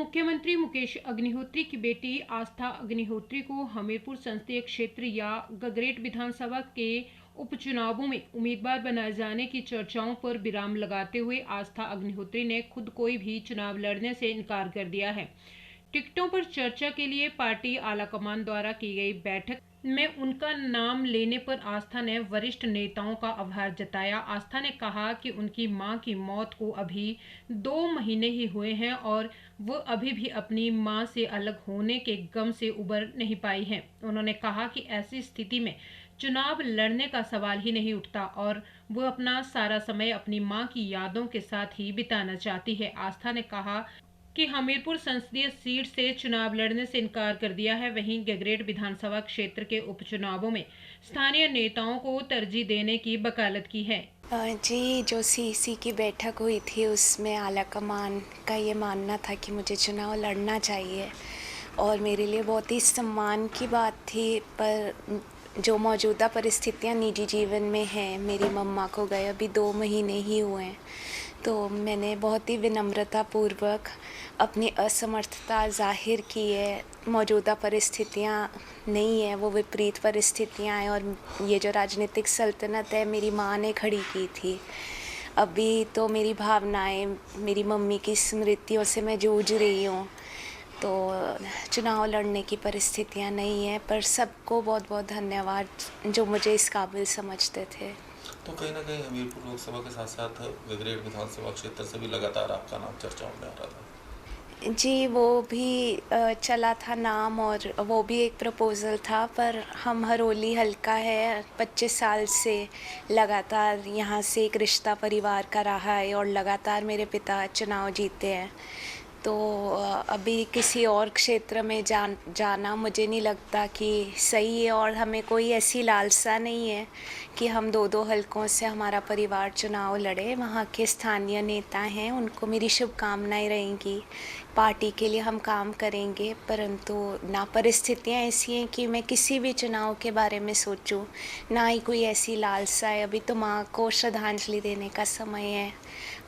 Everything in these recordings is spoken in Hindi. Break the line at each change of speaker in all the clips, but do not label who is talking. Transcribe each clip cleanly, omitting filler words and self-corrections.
मुख्यमंत्री मुकेश अग्निहोत्री की बेटी आस्था अग्निहोत्री को हमीरपुर संसदीय क्षेत्र या गगरेट विधानसभा के उपचुनावों में उम्मीदवार बनाए जाने की चर्चाओं पर विराम लगाते हुए आस्था अग्निहोत्री ने खुद कोई भी चुनाव लड़ने से इनकार कर दिया है। टिकटों पर चर्चा के लिए पार्टी आलाकमान द्वारा की गई बैठक में उनका नाम लेने पर आस्था ने वरिष्ठ नेताओं का आभार जताया। आस्था ने कहा कि उनकी मां की मौत को अभी 2 महीने ही हुए हैं और वो अभी भी अपनी मां से अलग होने के गम से उबर नहीं पाई हैं। उन्होंने कहा कि ऐसी स्थिति में चुनाव लड़ने का सवाल ही नहीं उठता और वो अपना सारा समय अपनी मां की यादों के साथ ही बिताना चाहती है। आस्था ने कहा कि हमीरपुर संसदीय सीट से चुनाव लड़ने से इनकार कर दिया है। वहीं गगरेट विधानसभा क्षेत्र के उपचुनावों में स्थानीय नेताओं को तरजीह देने की वकालत की है।
जी, जो सीसी की बैठक हुई थी उसमें आलाकमान का ये मानना था कि मुझे चुनाव लड़ना चाहिए और मेरे लिए बहुत ही सम्मान की बात थी। पर जो मौजूदा परिस्थितियां निजी जीवन में हैं, मेरी मम्मा को गए अभी 2 महीने ही हुए हैं, तो मैंने बहुत ही विनम्रतापूर्वक अपनी असमर्थता ज़ाहिर की है। मौजूदा परिस्थितियाँ नहीं है, वो विपरीत परिस्थितियाँ हैं और ये जो राजनीतिक सल्तनत है मेरी माँ ने खड़ी की थी। अभी तो मेरी भावनाएं, मेरी मम्मी की स्मृतियों से मैं जूझ रही हूँ, तो चुनाव लड़ने की परिस्थितियाँ नहीं है। पर सबको बहुत बहुत धन्यवाद जो मुझे इस काबिल समझते थे।
तो कहीं ना कहीं हमीरपुर लोकसभा के साथ साथ गगरेट विधानसभा क्षेत्र से भी लगातार आपका नाम चर्चाओं में आ रहा था।
जी, वो भी चला था नाम और वो भी एक प्रपोज़ल था, पर हम हरोली हल्का है 25 साल से लगातार यहाँ से एक रिश्ता परिवार का रहा है और लगातार मेरे पिता चुनाव जीते हैं। तो अभी किसी और क्षेत्र में जाना मुझे नहीं लगता कि सही है और हमें कोई ऐसी लालसा नहीं है कि हम 2-2 हलकों से हमारा परिवार चुनाव लड़े। वहाँ के स्थानीय नेता हैं, उनको मेरी शुभकामनाएं रहेंगी। पार्टी के लिए हम काम करेंगे, परंतु ना परिस्थितियाँ ऐसी हैं कि मैं किसी भी चुनाव के बारे में सोचूं, ना ही कोई ऐसी लालसा है। अभी तो माँ को श्रद्धांजलि देने का समय है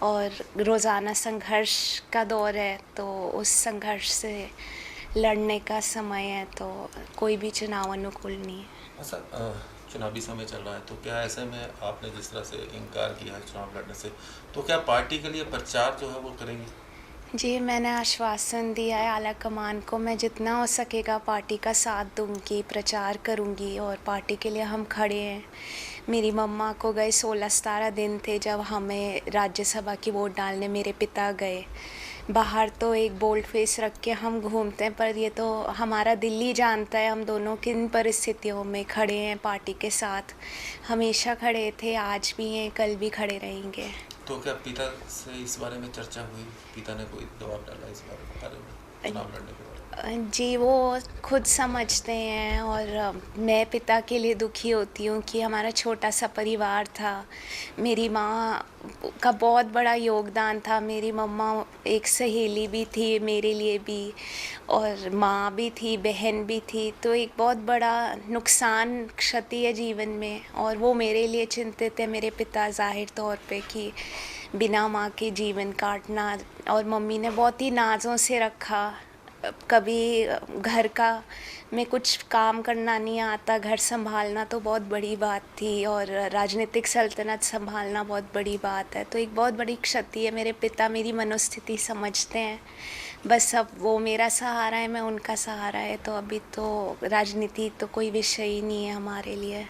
और रोज़ाना संघर्ष का दौर है, तो उस संघर्ष से लड़ने का समय है, तो कोई भी चुनाव अनुकूल नहीं है।
ऐसा चुनावी समय चल रहा है, तो क्या ऐसे में आपने जिस तरह से इनकार किया है चुनाव लड़ने से, तो क्या पार्टी के लिए प्रचार जो है वो करेंगी?
जी, मैंने आश्वासन दिया है आलाकमान को, मैं जितना हो सकेगा पार्टी का साथ दूंगी, प्रचार करूंगी और पार्टी के लिए हम खड़े हैं। मेरी मम्मा को गए 16-17 दिन थे जब हमें राज्यसभा की वोट डालने मेरे पिता गए। बाहर तो एक बोल्ड फेस रख के हम घूमते हैं, पर ये तो हमारा दिल ही जानता है हम दोनों किन परिस्थितियों में खड़े हैं पार्टी के साथ। हमेशा खड़े थे, आज भी हैं, कल भी खड़े रहेंगे।
तो क्या पिता से इस बारे में चर्चा हुई? पिता ने कोई दबाव डाला इस बारे में चुनाव लड़ने के बारे में?
जी, वो खुद समझते हैं और मैं पिता के लिए दुखी होती हूँ कि हमारा छोटा सा परिवार था। मेरी माँ का बहुत बड़ा योगदान था। मेरी मम्मा एक सहेली भी थी मेरे लिए भी और माँ भी थी, बहन भी थी, तो एक बहुत बड़ा नुकसान, क्षति है जीवन में और वो मेरे लिए चिंतित है, मेरे पिता ज़ाहिर तौर पे, कि बिना माँ के जीवन काटना। और मम्मी ने बहुत ही नाज़ों से रखा। कभी घर का में कुछ काम करना नहीं आता, घर संभालना तो बहुत बड़ी बात थी और राजनीतिक सल्तनत संभालना बहुत बड़ी बात है, तो एक बहुत बड़ी क्षति है। मेरे पिता मेरी मनोस्थिति समझते हैं, बस अब वो मेरा सहारा है, मैं उनका सहारा है, तो अभी तो राजनीति तो कोई विषय ही नहीं है हमारे लिए।